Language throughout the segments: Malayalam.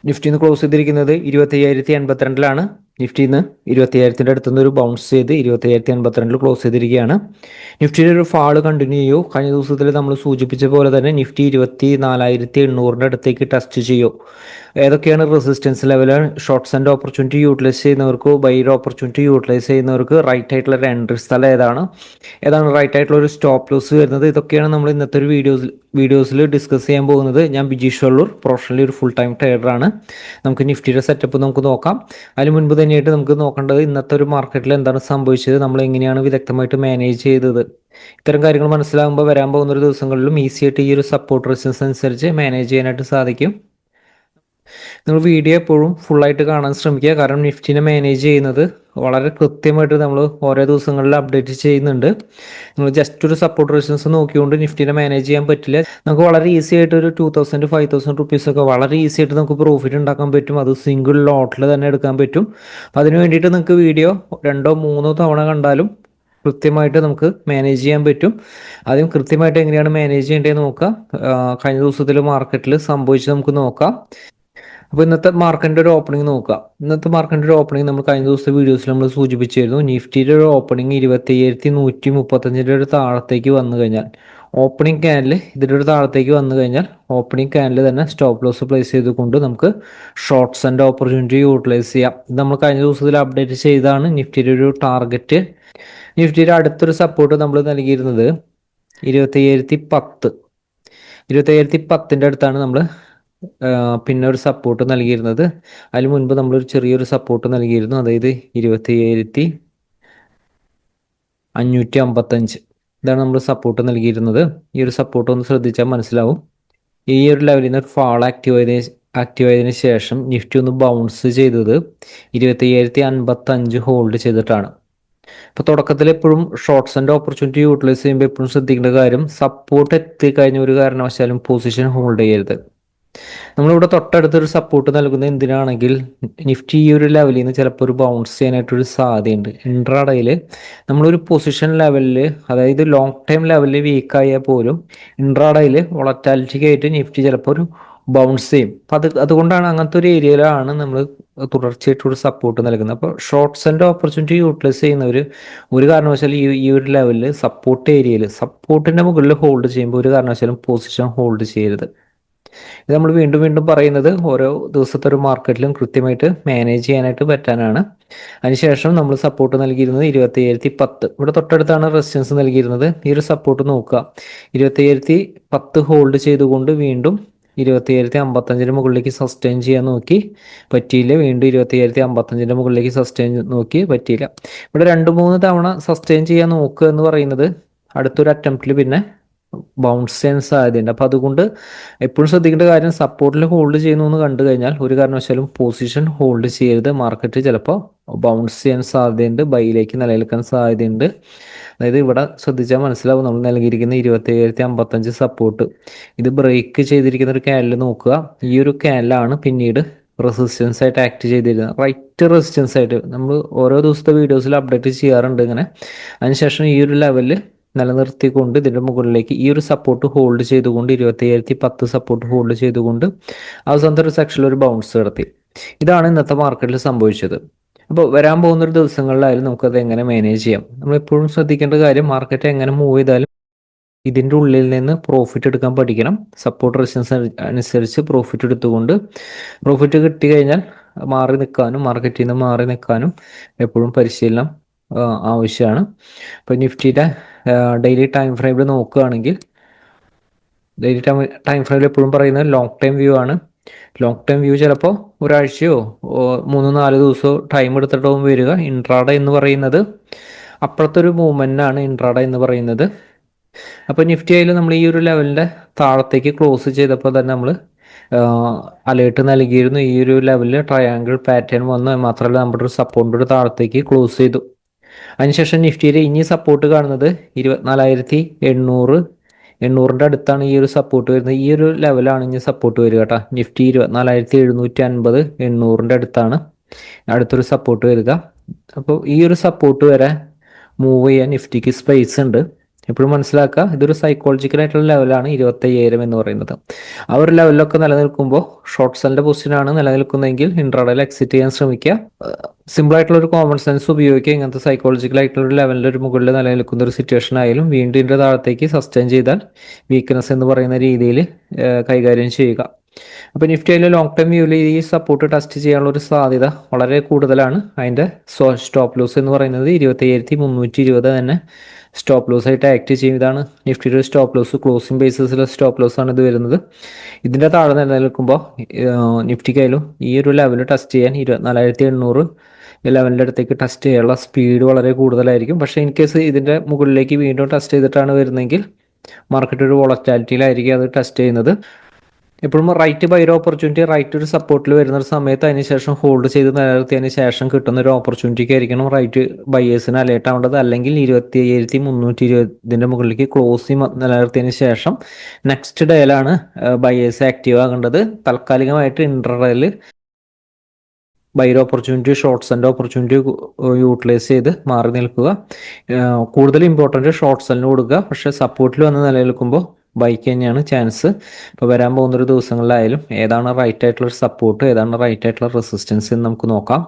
നിഫ്റ്റിന്ന് ക്ലോസ് ചെയ്തിരിക്കുന്നത് 25,082-ലാണ്. നിഫ്റ്റിന്ന് 25,000-ന്റെ അടുത്തുനിന്ന് ഒരു ബൗൺസ് ചെയ്ത് 25,082-ൽ ക്ലോസ് ചെയ്തിരിക്കുകയാണ്. നിഫ്റ്റിയുടെ ഒരു ഫാള് കണ്ടിന്യൂ ചെയ്യൂ. കഴിഞ്ഞ ദിവസത്തിൽ നമ്മൾ സൂചിപ്പിച്ച പോലെ തന്നെ നിഫ്റ്റി 24,800-ന്റെ അടുത്തേക്ക് ടെസ്റ്റ് ചെയ്യൂ. ഏതൊക്കെയാണ് resistance level? Shorts and opportunity utilise ചെയ്യുന്നവർക്ക്, ബൈയുടെ ഓപ്പർച്യൂണിറ്റി യൂട്ടിലൈസ് ചെയ്യുന്നവർക്ക് റൈറ്റ് ആയിട്ടുള്ള ഒരു എൻട്രി സ്ഥലം ഏതാണ് റൈറ്റ് ആയിട്ടുള്ള ഒരു സ്റ്റോപ്പ് ലോസ് വരുന്നത്? ഇതൊക്കെയാണ് നമ്മൾ ഇന്നത്തെ ഒരു വീഡിയോസിൽ ഡിസ്കസ് ചെയ്യാൻ പോകുന്നത്. ഞാൻ ബിജീഷ് വള്ളൂർ, പ്രൊഫഷണലി ഒരു ഫുൾ ടൈം ട്രേഡറാണ്. നമുക്ക് നിഫ്റ്റിയുടെ സെറ്റപ്പ് നമുക്ക് നോക്കാം. അതിന് മുൻപ് തന്നെയായിട്ട് നമുക്ക് നോക്കേണ്ടത് ഇന്നത്തെ ഒരു മാർക്കറ്റിൽ എന്താണ് സംഭവിച്ചത്, നമ്മൾ എങ്ങനെയാണ് വിദഗ്ധമായിട്ട് മാനേജ് ചെയ്തത്. ഇത്തരം കാര്യങ്ങൾ മനസ്സിലാകുമ്പോൾ വരാൻ പോകുന്ന ഒരു ദിവസങ്ങളിലും ഈസി ആയിട്ട് ഈ ഒരു സപ്പോർട്ട് റെസിസ്റ്റൻസ് അനുസരിച്ച് മാനേജ് ചെയ്യാനായിട്ട് സാധിക്കും. നിങ്ങൾ വീഡിയോ എപ്പോഴും ഫുള്ളായിട്ട് കാണാൻ ശ്രമിക്കുക. കാരണം നിഫ്റ്റിനെ മാനേജ് ചെയ്യുന്നത് വളരെ കൃത്യമായിട്ട് നമ്മൾ ഓരോ ദിവസങ്ങളിൽ അപ്ഡേറ്റ് ചെയ്യുന്നുണ്ട്. നിങ്ങൾ ജസ്റ്റ് ഒരു സപ്പോർട്ട് റെസിസ്റ്റൻസ് നോക്കിക്കൊണ്ട് നിഫ്റ്റിനെ മാനേജ് ചെയ്യാൻ പറ്റില്ല. നമുക്ക് വളരെ ഈസി ആയിട്ട് ഒരു 2,000 5,000 റുപ്പീസൊക്കെ വളരെ ഈസി ആയിട്ട് നമുക്ക് പ്രോഫിറ്റ് ഉണ്ടാക്കാൻ പറ്റും. അത് സിംഗിൾ ലോട്ടിൽ തന്നെ എടുക്കാൻ പറ്റും. അപ്പം അതിന് വേണ്ടിയിട്ട് നിങ്ങൾക്ക് വീഡിയോ 2-3 തവണ കണ്ടാലും കൃത്യമായിട്ട് നമുക്ക് മാനേജ് ചെയ്യാൻ പറ്റും. ആദ്യം കൃത്യമായിട്ട് എങ്ങനെയാണ് മാനേജ് ചെയ്യേണ്ടതെന്ന് നോക്കാം. കഴിഞ്ഞ ദിവസത്തിൽ മാർക്കറ്റിൽ സംഭവിച്ചത് നമുക്ക് നോക്കാം. അപ്പോൾ ഇന്നത്തെ മാർക്കറ്റിൻ്റെ ഒരു ഓപ്പണിംഗ് നോക്കുക. ഇന്നത്തെ മാർക്കറ്റിൻ്റെ ഒരു ഓപ്പണിംഗ് നമ്മൾ കഴിഞ്ഞ ദിവസത്തെ വീഡിയോസിൽ നമ്മൾ സൂചിപ്പിച്ചിരുന്നു. നിഫ്റ്റിയുടെ ഒരു ഓപ്പണിംഗ് 25,135-ന്റെ ഒരു താഴത്തേക്ക് വന്നു കഴിഞ്ഞാൽ, ഓപ്പണിംഗ് ക്യാനിൽ ഇതിൻ്റെ ഒരു താഴത്തേക്ക് വന്നു കഴിഞ്ഞാൽ ഓപ്പണിംഗ് ക്യാനിൽ തന്നെ സ്റ്റോപ്പ് ലോസ് പ്ലേസ് ചെയ്തുകൊണ്ട് നമുക്ക് ഷോർട്ട്സ് ആൻഡ് ഓപ്പർച്യൂണിറ്റി യൂട്ടിലൈസ് ചെയ്യാം. ഇത് നമ്മൾ കഴിഞ്ഞ ദിവസത്തിൽ അപ്ഡേറ്റ് ചെയ്താണ് നിഫ്റ്റിയുടെ ഒരു ടാർഗറ്റ്. നിഫ്റ്റിയുടെ അടുത്തൊരു സപ്പോർട്ട് നമ്മൾ നൽകിയിരുന്നത് 25,010. 25,010-ന്റെ അടുത്താണ് നമ്മൾ പിന്നെ ഒരു സപ്പോർട്ട് നൽകിയിരുന്നത്. അതിന് മുൻപ് നമ്മളൊരു ചെറിയൊരു സപ്പോർട്ട് നൽകിയിരുന്നു, അതായത് 25,555. ഇതാണ് നമ്മൾ സപ്പോർട്ട് നൽകിയിരുന്നത്. ഈ ഒരു സപ്പോർട്ട് ഒന്ന് ശ്രദ്ധിച്ചാൽ മനസ്സിലാവും. ഈ ഒരു ലെവലിൽ നിന്ന് ഫാൾ ആക്റ്റീവ് ആയതിനു ശേഷം നിഫ്റ്റി ഒന്ന് ബൗൺസ് ചെയ്തത് 25,055 ഹോൾഡ് ചെയ്തിട്ടാണ്. ഇപ്പോൾ തുടക്കത്തിൽ എപ്പോഴും ഷോർട്ട്സ് ആൻഡ് ഓപ്പർച്യൂണിറ്റി യൂട്ടിലൈസ് ചെയ്യുമ്പോൾ എപ്പോഴും ശ്രദ്ധിക്കേണ്ട കാര്യം, സപ്പോർട്ട് എത്തിക്കഴിഞ്ഞ ഒരു കാരണവശാലും പൊസിഷൻ ഹോൾഡ് ചെയ്യരുത്. നമ്മളിവിടെ തൊട്ടടുത്തൊരു സപ്പോർട്ട് നൽകുന്നത് എന്തിനാണെങ്കിൽ, നിഫ്റ്റി ഈ ഒരു ലെവലിൽ നിന്ന് ചിലപ്പോൾ ഒരു ബൗൺസ് ചെയ്യാനായിട്ടൊരു സാധ്യതയുണ്ട്. ഇൻട്രാഡേയിൽ നമ്മളൊരു പൊസിഷൻ ലെവലിൽ, അതായത് ലോങ് ടൈം ലെവലിൽ വീക്കായാൽ പോലും ഇൻട്രാഡേയിൽ വോളറ്റാലിറ്റിക്കായിട്ട് നിഫ്റ്റി ചിലപ്പോൾ ഒരു ബൗൺസ് ചെയ്യും. അപ്പം അതുകൊണ്ടാണ് അങ്ങനത്തെ ഒരു ഏരിയയിലാണ് നമ്മൾ തുടർച്ചയായിട്ടൊരു സപ്പോർട്ട് നൽകുന്നത്. അപ്പോൾ ഷോർട്ട്സ് ആൻഡ് ഓപ്പർച്യൂണിറ്റി യൂട്ടിലൈസ് ചെയ്യുന്നവർ ഒരു കാരണവശാലും ഈ ഒരു ലെവലിൽ സപ്പോർട്ട് ഏരിയയിൽ സപ്പോർട്ടിൻ്റെ മുകളിൽ ഹോൾഡ് ചെയ്യുമ്പോൾ ഒരു കാരണവശാലും പൊസിഷൻ ഹോൾഡ് ചെയ്യരുത്. ഇത് നമ്മൾ വീണ്ടും വീണ്ടും പറയുന്നത് ഓരോ ദിവസത്തെ ഒരു മാർക്കറ്റിലും കൃത്യമായിട്ട് മാനേജ് ചെയ്യാനായിട്ട് പറ്റാനാണ്. അതിനുശേഷം നമ്മൾ സപ്പോർട്ട് നൽകിയിരുന്നത് 25,010. ഇവിടെ തൊട്ടടുത്താണ് റെസിസ്റ്റൻസ് നൽകിയിരുന്നത്. ഈ ഒരു സപ്പോർട്ട് നോക്കുക. 25,010 ഹോൾഡ് ചെയ്തുകൊണ്ട് വീണ്ടും 25,055-ന് മുകളിലേക്ക് സസ്റ്റെയിൻ ചെയ്യാൻ നോക്കി, പറ്റിയില്ല. വീണ്ടും 25,055-ന്റെ മുകളിലേക്ക് സസ്റ്റെയിൻ നോക്കി, പറ്റിയില്ല. ഇവിടെ 2-3 തവണ സസ്റ്റെയിൻ ചെയ്യാൻ നോക്കുക എന്ന് പറയുന്നത് അടുത്തൊരു അറ്റംപ്റ്റിൽ പിന്നെ ബൗൺസ് ചെയ്യാൻ സാധ്യതയുണ്ട്. അപ്പോൾ അതുകൊണ്ട് എപ്പോഴും ശ്രദ്ധിക്കേണ്ട കാര്യം, സപ്പോർട്ടിൽ ഹോൾഡ് ചെയ്യുന്നു എന്ന് കണ്ടു കഴിഞ്ഞാൽ ഒരു കാരണവശാലും പൊസിഷൻ ഹോൾഡ് ചെയ്യരുത്. മാർക്കറ്റ് ചിലപ്പോൾ ബൗൺസ് ചെയ്യാൻ സാധ്യതയുണ്ട്, ബൈയിലേക്ക് നിലനിൽക്കാൻ സാധ്യതയുണ്ട്. അതായത് ഇവിടെ ശ്രദ്ധിച്ചാൽ മനസ്സിലാവും, നമ്മൾ നൽകിയിരിക്കുന്ന 25,055 സപ്പോർട്ട് ഇത് ബ്രേക്ക് ചെയ്തിരിക്കുന്ന ഒരു ക്യാനിൽ നോക്കുക. ഈ ഒരു ക്യാനിലാണ് പിന്നീട് റെസിസ്റ്റൻസ് ആയിട്ട് ആക്ട് ചെയ്തിരുന്നത്. റൈറ്റ് റെസിസ്റ്റൻസ് ആയിട്ട് നമ്മൾ ഓരോ ദിവസത്തെ വീഡിയോസിൽ അപ്ഡേറ്റ് ചെയ്യാറുണ്ട് ഇങ്ങനെ. അതിനുശേഷം ഈ ഒരു ലെവലിൽ നിലനിർത്തിക്കൊണ്ട് ഇതിൻ്റെ മുകളിലേക്ക് ഈ ഒരു സപ്പോർട്ട് ഹോൾഡ് ചെയ്തുകൊണ്ട് 25,010 സപ്പോർട്ട് ഹോൾഡ് ചെയ്തുകൊണ്ട് അവസാനത്തെ ഒരു സെക്ഷനിൽ ഒരു ബൗൺസ് നടത്തി. ഇതാണ് ഇന്നത്തെ മാർക്കറ്റിൽ സംഭവിച്ചത്. അപ്പോൾ വരാൻ പോകുന്നൊരു ദിവസങ്ങളിലായാലും നമുക്കത് എങ്ങനെ മാനേജ് ചെയ്യാം. നമ്മളെപ്പോഴും ശ്രദ്ധിക്കേണ്ട കാര്യം, മാർക്കറ്റ് എങ്ങനെ മൂവ് ചെയ്താലും ഇതിൻ്റെ ഉള്ളിൽ നിന്ന് പ്രോഫിറ്റ് എടുക്കാൻ പഠിക്കണം. സപ്പോർട്ട് റെസിസ്റ്റൻസ് അനുസരിച്ച് പ്രോഫിറ്റ് എടുത്തുകൊണ്ട് പ്രോഫിറ്റ് കിട്ടി കഴിഞ്ഞാൽ മാറി നിൽക്കാനും, മാർക്കറ്റിൽ നിന്ന് മാറി നിൽക്കാനും എപ്പോഴും പരിശീലനം ആവശ്യമാണ്. ഇപ്പോൾ നിഫ്റ്റിയുടെ ഡെയിലി ടൈം ഫ്രെയിമിൽ നോക്കുകയാണെങ്കിൽ, ഡെയിലി ടൈം ഫ്രെയിമിൽ എപ്പോഴും പറയുന്നത് ലോങ് ടൈം വ്യൂ ആണ്. ലോങ് ടൈം വ്യൂ ചിലപ്പോൾ ഒരാഴ്ചയോ 3-4 ദിവസമോ ടൈം എടുത്തിട്ടാവും വരിക. ഇൻട്രാഡേ എന്ന് പറയുന്നത് അപ്പുറത്തെ ഒരു മൂവ്മെൻ്റാണ് ഇൻട്രാഡേ എന്ന് പറയുന്നത്. അപ്പോൾ നിഫ്റ്റി ആയാലും നമ്മൾ ഈ ഒരു ലെവലിൻ്റെ താഴത്തേക്ക് ക്ലോസ് ചെയ്തപ്പോൾ തന്നെ നമ്മൾ അലേർട്ട് നൽകിയിരുന്നു. ഈ ഒരു ലെവലിൽ ട്രയാങ്കിൾ പാറ്റേൺ വന്നു, മാത്രമല്ല നമ്മുടെ ഒരു സപ്പോർട്ടിൻ്റെ താഴത്തേക്ക് ക്ലോസ് ചെയ്തു. അതിനുശേഷം നിഫ്റ്റിയിൽ ഇനി സപ്പോർട്ട് കാണുന്നത് 24,800-ന്റെ അടുത്താണ് ഈ ഒരു സപ്പോർട്ട് വരുന്നത്. ഈ ഒരു ലെവലാണ് ഇനി സപ്പോർട്ട് വരിക കേട്ടോ. നിഫ്റ്റി 24,750 800-ന്റെ അടുത്താണ് അടുത്തൊരു സപ്പോർട്ട് വരിക. അപ്പോൾ ഈ ഒരു സപ്പോർട്ട് വരെ മൂവ് ചെയ്യാൻ നിഫ്റ്റിക്ക് സ്പേസ് ഉണ്ട്. എപ്പോഴും മനസ്സിലാക്കുക, ഇതൊരു സൈക്കോളജിക്കൽ ആയിട്ടുള്ള ലെവലാണ് 25,000 എന്ന് പറയുന്നത്. ആ ഒരു ലെവലിലൊക്കെ നിലനിൽക്കുമ്പോൾ ഷോർട്ട് സെല്ലിന്റെ പൊസിഷനാണ് നിലനിൽക്കുന്നതെങ്കിൽ ഇൻട്രാഡേയിൽ എക്സിറ്റ് ചെയ്യാൻ ശ്രമിക്കുക. സിമ്പിൾ ആയിട്ടുള്ള ഒരു കോമൺ സെൻസ് ഉപയോഗിക്കുക. ഇങ്ങനത്തെ സൈക്കോളജിക്കൽ ആയിട്ടുള്ള ഒരു ലെവലിൽ ഒരു മുകളിൽ നിലനിൽക്കുന്ന ഒരു സിറ്റുവേഷൻ ആയാലും വീണ്ടും ഇതിന്റെ താഴത്തേക്ക് സസ്റ്റെയിൻ ചെയ്താൽ വീക്ക്നെസ് എന്ന് പറയുന്ന രീതിയിൽ കൈകാര്യം ചെയ്യുക. അപ്പോൾ നിഫ്റ്റിയിലെ ലോങ് ടൈം വ്യൂവിൽ ഈ സപ്പോർട്ട് ടെസ്റ്റ് ചെയ്യാനുള്ള ഒരു സാധ്യത വളരെ കൂടുതലാണ്. അതിന്റെ സ്റ്റോപ്പ് ലോസ് എന്ന് പറയുന്നത് 25,320 തന്നെ സ്റ്റോപ്പ് ലോസ് ആയിട്ട് ആക്ട് ചെയ്യും. ഇതാണ് നിഫ്റ്റിയുടെ സ്റ്റോപ്പ് ലോസ്. ക്ലോസിംഗ് ബേസിസിലെ സ്റ്റോപ്പ് ലോസ് ആണ് ഇത് വരുന്നത്. ഇതിന്റെ താഴെ നിലനിൽക്കുമ്പോൾ നിഫ്റ്റിക്കായാലും ഈ ഒരു ലെവൽ ടെസ്റ്റ് ചെയ്യാൻ 24,800 ലെവലിൻ്റെ അടുത്തേക്ക് ടെസ്റ്റ് ചെയ്യാനുള്ള സ്പീഡ് വളരെ കൂടുതലായിരിക്കും. പക്ഷേ ഇൻ കേസ് ഇതിന്റെ മുകളിലേക്ക് വീണ്ടും ടെസ്റ്റ് ചെയ്തിട്ടാണ് വരുന്നതെങ്കിൽ മാർക്കറ്റ് ഒരു വോളറ്റാലിറ്റിയിലായിരിക്കും അത് ടെസ്റ്റ് ചെയ്യുന്നത്. എപ്പോഴും റൈറ്റ് ബൈ ഒരു ഓപ്പർച്യൂണിറ്റി റൈറ്റ് ഒരു സപ്പോർട്ടിൽ വരുന്ന ഒരു സമയത്ത് അതിനുശേഷം ഹോൾഡ് ചെയ്ത് നിലനിർത്തിയതിന് ശേഷം കിട്ടുന്ന ഒരു ഓപ്പർച്യൂണിറ്റിക്ക് ആയിരിക്കണം റൈറ്റ് ബയേഴ്സിന് അലേർട്ട് ആവേണ്ടത്. അല്ലെങ്കിൽ 25,320 മുകളിലേക്ക് ക്ലോസ് നിലനിർത്തിയതിന് ശേഷം നെക്സ്റ്റ് ഡേയിലാണ് ബയേഴ്സ് ആക്റ്റീവ് ആകേണ്ടത്. താൽക്കാലികമായിട്ട് ഇൻട്രഡേയിൽ ബൈ ഓപ്പർച്യൂണിറ്റി ഷോർട്ട്സിൻ്റെ ഓപ്പർച്യൂണിറ്റി യൂട്ടിലൈസ് ചെയ്ത് മാറി നിൽക്കുക. കൂടുതൽ ഇമ്പോർട്ടൻറ്റ് ഷോർട്ട് സെല്ലിന് കൊടുക്കുക. പക്ഷേ സപ്പോർട്ടിൽ വന്ന് നിലനിൽക്കുമ്പോൾ ബൈക്ക് തന്നെയാണ് ചാൻസ്. ഇപ്പോൾ വരാൻ പോകുന്നൊരു ദിവസങ്ങളിലായാലും ഏതാണ് റൈറ്റ് ആയിട്ടുള്ള സപ്പോർട്ട്, ഏതാണ് റൈറ്റ് ആയിട്ടുള്ള റെസിസ്റ്റൻസ് എന്ന് നമുക്ക് നോക്കാം.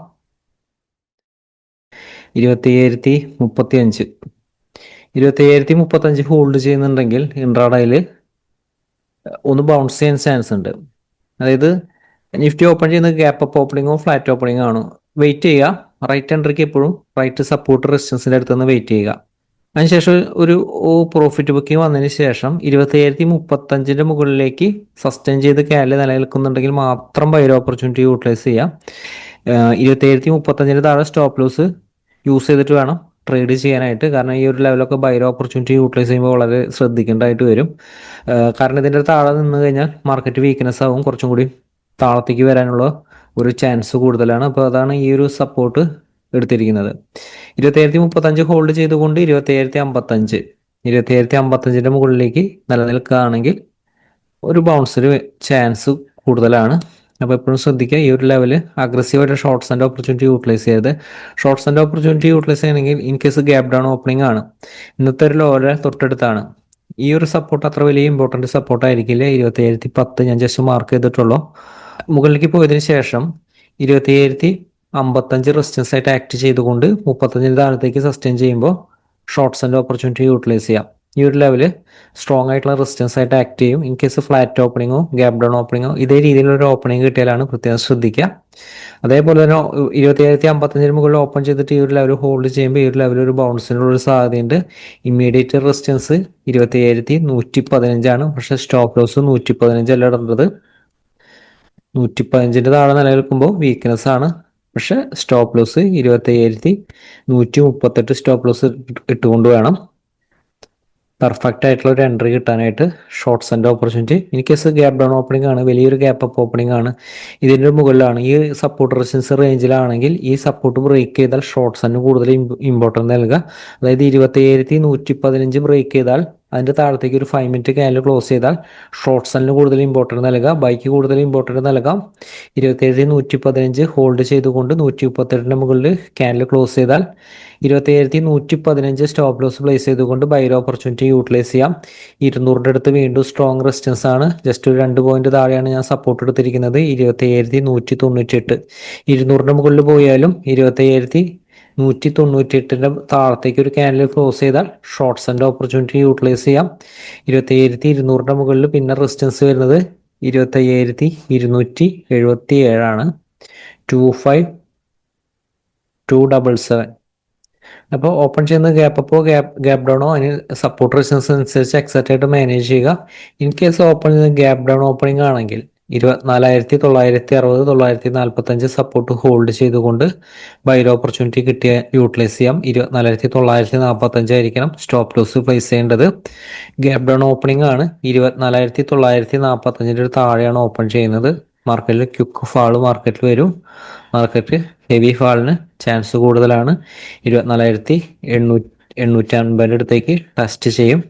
25,035 25,035 ഹോൾഡ് ചെയ്യുന്നുണ്ടെങ്കിൽ ഇൻട്രാഡേയിൽ ഒന്ന് ബൗൺസ് ചെയ്യാൻ ചാൻസ് ഉണ്ട്. അതായത് നിഫ്റ്റി ഓപ്പൺ ചെയ്യുന്നത് ഗ്യാപ്പ് അപ്പ് ഓപ്പണിങ്ങോ ഫ്ലാറ്റ് ഓപ്പണിങ്ങോ ആണ്. വെയിറ്റ് ചെയ്യുക. റൈറ്റ് എൻട്രിക്ക് എപ്പോഴും റൈറ്റ് സപ്പോർട്ട് റെസിസ്റ്റൻസിൻ്റെ അടുത്ത് നിന്ന് വെയിറ്റ് ചെയ്യുക. അതിനുശേഷം ഒരു പ്രോഫിറ്റ് ബുക്കിംഗ് വന്നതിന് ശേഷം 25,035 മുകളിലേക്ക് സസ്റ്റെയിൻ ചെയ്ത് ക്യാലിൽ നിലനിൽക്കുന്നുണ്ടെങ്കിൽ മാത്രം ബൈ ഓപ്പർച്യൂണിറ്റി യൂട്ടിലൈസ് ചെയ്യാം. 25,035 താഴെ സ്റ്റോപ്പ് ലോസ് യൂസ് ചെയ്തിട്ട് വേണം ട്രേഡ് ചെയ്യാനായിട്ട്. കാരണം ഈ ഒരു ലെവലൊക്കെ ബൈ ഓപ്പർച്യൂണിറ്റി യൂട്ടിലൈസ് ചെയ്യുമ്പോൾ വളരെ ശ്രദ്ധിക്കേണ്ടതായിട്ട് വരും. കാരണം ഇതിൻ്റെ താഴെ നിന്ന് കഴിഞ്ഞാൽ മാർക്കറ്റ് വീക്ക്നെസ് ആവും, കുറച്ചും കൂടി താഴത്തേക്ക് വരാനുള്ള ഒരു ചാൻസ് കൂടുതലാണ്. അപ്പോൾ അതാണ് ഈ ഒരു സപ്പോർട്ട് എടുത്തിരിക്കുന്നത്. 25,035 ഹോൾഡ് ചെയ്തുകൊണ്ട് 25,055 മുകളിലേക്ക് നിലനിൽക്കുകയാണെങ്കിൽ ഒരു ബൗൺസിന് ചാൻസ് കൂടുതലാണ്. അപ്പോൾ എപ്പോഴും ശ്രദ്ധിക്കുക, ഈ ഒരു ലെവൽ അഗ്രസീവായിട്ട് ഷോർട്ട്സ് ആൻഡ് ഓപ്പർച്യൂണിറ്റി യൂട്ടിലൈസ് ചെയ്ത് ഷോർട്ട്സ് ആൻഡ് ഓപ്പർച്യൂണിറ്റി യൂട്ടിലൈസ് ചെയ്യണമെങ്കിൽ in case gap down opening ആണ്, ഇന്നത്തെ ഒരു ലോയുടെ തൊട്ടടുത്താണ്. ഈ ഒരു സപ്പോർട്ട് അത്ര വലിയ ഇമ്പോർട്ടൻറ്റ് സപ്പോർട്ട് ആയിരിക്കില്ല. 25,010 ഞാൻ ജസ്റ്റ് മാർക്ക് ചെയ്തിട്ടുള്ളൂ. മുകളിലേക്ക് പോയതിനു ശേഷം 25,055 റെസിസ്റ്റൻസ് ആയിട്ട് ആക്ട് ചെയ്തുകൊണ്ട് 35 താഴത്തേക്ക് സസ്റ്റെയിൻ ചെയ്യുമ്പോൾ ഷോർട്ട്സ് ആൻഡ് ഓപ്പർച്യൂണിറ്റി യൂട്ടിലൈസ് ചെയ്യാം. ഈ ഒരു ലെവല് സ്ട്രോങ് ആയിട്ടുള്ള റെസിസ്റ്റൻസ് ആയിട്ട് ആക്ട് ചെയ്യും. ഇൻ കേസ് ഫ്ലാറ്റ് ഓപ്പണിങ്ങോ ഗ്യാപ് ഡൗൺ ഓപ്പണിങ്ങോ ഇതേ രീതിയിലൊരു ഓപ്പണിംഗ് കിട്ടിയാലാണ് പ്രത്യേകം ശ്രദ്ധിക്കുക. അതേപോലെ തന്നെ 25,055 മുകളിൽ ഓപ്പൺ ചെയ്തിട്ട് ഈ ഒരു ലെവൽ ഹോൾഡ് ചെയ്യുമ്പോൾ ഈ ഒരു ലെവൽ ഒരു ബൗൺസിനുള്ള ഒരു സാധ്യതയുണ്ട്. ഇമ്മീഡിയറ്റ് റെസിസ്റ്റൻസ് 25,115 പക്ഷെ സ്റ്റോപ്പ് ലോസ് 115 അല്ല ഇടേണ്ടത്. 115 താഴെ നിലനിൽക്കുമ്പോൾ വീക്ക്നെസ് ആണ്. പക്ഷെ സ്റ്റോപ്പ് ലോസ് 25,138 സ്റ്റോപ്പ് ലോസ് ഇട്ടുകൊണ്ട് വേണം പെർഫെക്റ്റ് ആയിട്ടുള്ള ഒരു എൻട്രി കിട്ടാനായിട്ട് shorts and opportunity. In case gap down opening ആണ്, വലിയൊരു ഗ്യാപ്പ് അപ്പ് ഓപ്പണിംഗ് ആണ്, ഇതിൻ്റെ മുകളിലാണ് ഈ സപ്പോർട്ട് റെസിസ്റ്റൻസ് റേഞ്ചിലാണെങ്കിൽ ഈ സപ്പോർട്ട് ബ്രേക്ക് ചെയ്താൽ ഷോർട്ട്സിന് കൂടുതൽ ഇമ്പോർട്ടൻസ് നൽകുക. അതായത് 25,115 ബ്രേക്ക് ചെയ്താൽ അതിൻ്റെ താഴത്തേക്ക് ഒരു 5 മിനിറ്റ് ക്യാൻഡിൽ ക്ലോസ് ചെയ്താൽ ഷോർട്ട്സിന് കൂടുതൽ ഇമ്പോർട്ടൻസ് നൽകുക, ബൈക്ക് കൂടുതൽ ഇമ്പോർട്ടൻസ് നൽകാം. 27,115 ഹോൾഡ് ചെയ്തുകൊണ്ട് 138 മുകളിൽ ക്യാൻഡിൽ ക്ലോസ് ചെയ്താൽ 27,115 സ്റ്റോപ്പ് ലോസ് പ്ലേസ് ചെയ്തുകൊണ്ട് ബൈ ഓപ്പർച്യൂണിറ്റി യൂട്ടിലൈസ് ചെയ്യാം. 200 അടുത്ത് വീണ്ടും സ്ട്രോങ് റെസിസ്റ്റൻസ് ആണ്. ജസ്റ്റ് ഒരു 2 പോയിന്റ് താഴെയാണ് ഞാൻ സപ്പോർട്ട് എടുത്തിരിക്കുന്നത്. 27,198 200 മുകളിൽ പോയാലും 27,198 താഴത്തേക്ക് ഒരു ക്യാൻഡിൽ ക്ലോസ് ചെയ്താൽ ഷോർട്ട്സ് ആൻഡ് ഓപ്പർച്യൂണിറ്റി യൂട്ടിലൈസ് ചെയ്യാം. 27,200 മുകളിൽ പിന്നെ റെസിസ്റ്റൻസ് വരുന്നത് 25,277 25277. അപ്പോൾ ഓപ്പൺ ചെയ്യുന്ന ഗ്യാപ്പ് അപ്പോ ഗ്യാപ്പ് ഡൗണോ അതിന് സപ്പോർട്ട് റെസിസ്റ്റൻസ് അനുസരിച്ച് എക്സാക്റ്റ് ആയിട്ട് മാനേജ് ചെയ്യുക. ഇൻ കേസ് ഓപ്പൺ ചെയ്യുന്ന ഗ്യാപ്പ് ഡൗൺ ഓപ്പണിംഗ് ആണെങ്കിൽ 24,960 945 സപ്പോർട്ട് ഹോൾഡ് ചെയ്തുകൊണ്ട് ബൈ ഓപ്പർച്യൂണിറ്റി കിട്ടിയ യൂട്ടിലൈസ് ചെയ്യാം. 24,945 ആയിരിക്കണം സ്റ്റോപ്പ് ലോസ് പ്ലേസ് ചെയ്യേണ്ടത്. ഗ്യാപ്പ് ഡൗൺ ഓപ്പണിംഗ് ആണ്. 24,945 താഴെയാണ് ഓപ്പൺ ചെയ്യുന്നത്. മാർക്കറ്റിൽ ക്വിക്ക് ഫാള് മാർക്കറ്റിൽ വരും. മാർക്കറ്റ് ഹെവി ഫാളിന് ചാൻസ് കൂടുതലാണ്. 24,850 അടുത്തേക്ക് ടെസ്റ്റ് ചെയ്യും.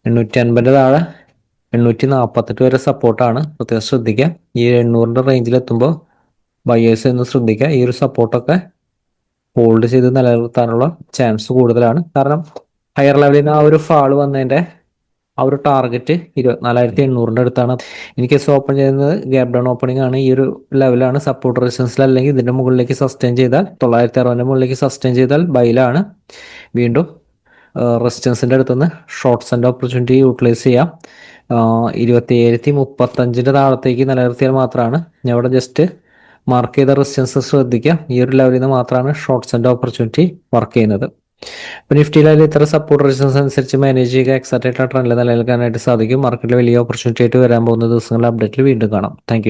850 താഴെ 848 വരെ സപ്പോർട്ടാണ്, പ്രത്യേകം ശ്രദ്ധിക്കുക. ഈ 800 റേഞ്ചിലെത്തുമ്പോൾ ബയേഴ്സ് എന്ന് ശ്രദ്ധിക്കുക. ഈ ഒരു സപ്പോർട്ടൊക്കെ ഹോൾഡ് ചെയ്ത് നിലനിർത്താനുള്ള ചാൻസ് കൂടുതലാണ്. കാരണം ഹയർ ലെവലിൽ നിന്ന് ആ ഒരു ഫാള് വന്നതിന്റെ ആ ഒരു ടാർഗറ്റ് 24,800 അടുത്താണ്. ഇൻ കേസ് ഓപ്പൺ ചെയ്യുന്നത് ഗ്യാപ് ഡൗൺ ഓപ്പണിംഗ് ആണ്. ഈ ഒരു ലെവലാണ് സപ്പോർട്ട് റെസിസ്റ്റൻസിൽ, അല്ലെങ്കിൽ ഇതിന്റെ മുകളിലേക്ക് സസ്റ്റെയിൻ ചെയ്താൽ 960 മുകളിലേക്ക് സസ്റ്റെയിൻ ചെയ്താൽ ബൈലാണ്. വീണ്ടും റെസിസ്റ്റൻസിന്റെ അടുത്തുനിന്ന് ഷോർട്ട്സിന്റെ ഓപ്പർച്യൂണിറ്റി യൂട്ടിലൈസ് ചെയ്യാം. 27,035 താഴത്തേക്ക് നിലനിർത്തിയാൽ മാത്രമാണ് ഞാൻ ഇവിടെ ജസ്റ്റ് മാർക്ക് ചെയ്ത റെസിസ്റ്റൻസ് ശ്രദ്ധിക്കുക. ഈ ഒരു ലെവലിൽ നിന്ന് മാത്രമാണ് ഷോർട്ട്സിന്റെ ഓപ്പർച്യൂണിറ്റി വർക്ക് ചെയ്യുന്നത്. ഇപ്പൊ നിഫ്റ്റിയിലായാലും ഇത്ര സപ്പോർട്ട് റെസിസ്റ്റൻസ് അനുസരിച്ച് മാനേജ് ചെയ്യുക, എക്സാക്ട് ആയിട്ട് ട്രെൻഡിൽ നിലനിൽക്കാനായിട്ട് സാധിക്കും. മാർക്കറ്റിൽ വലിയ ഓപ്പർച്യൂണിറ്റി ആയിട്ട് വരാൻ പോകുന്ന ദിവസങ്ങളിൽ അപ്ഡേറ്റിൽ വീണ്ടും കാണാം. താങ്ക്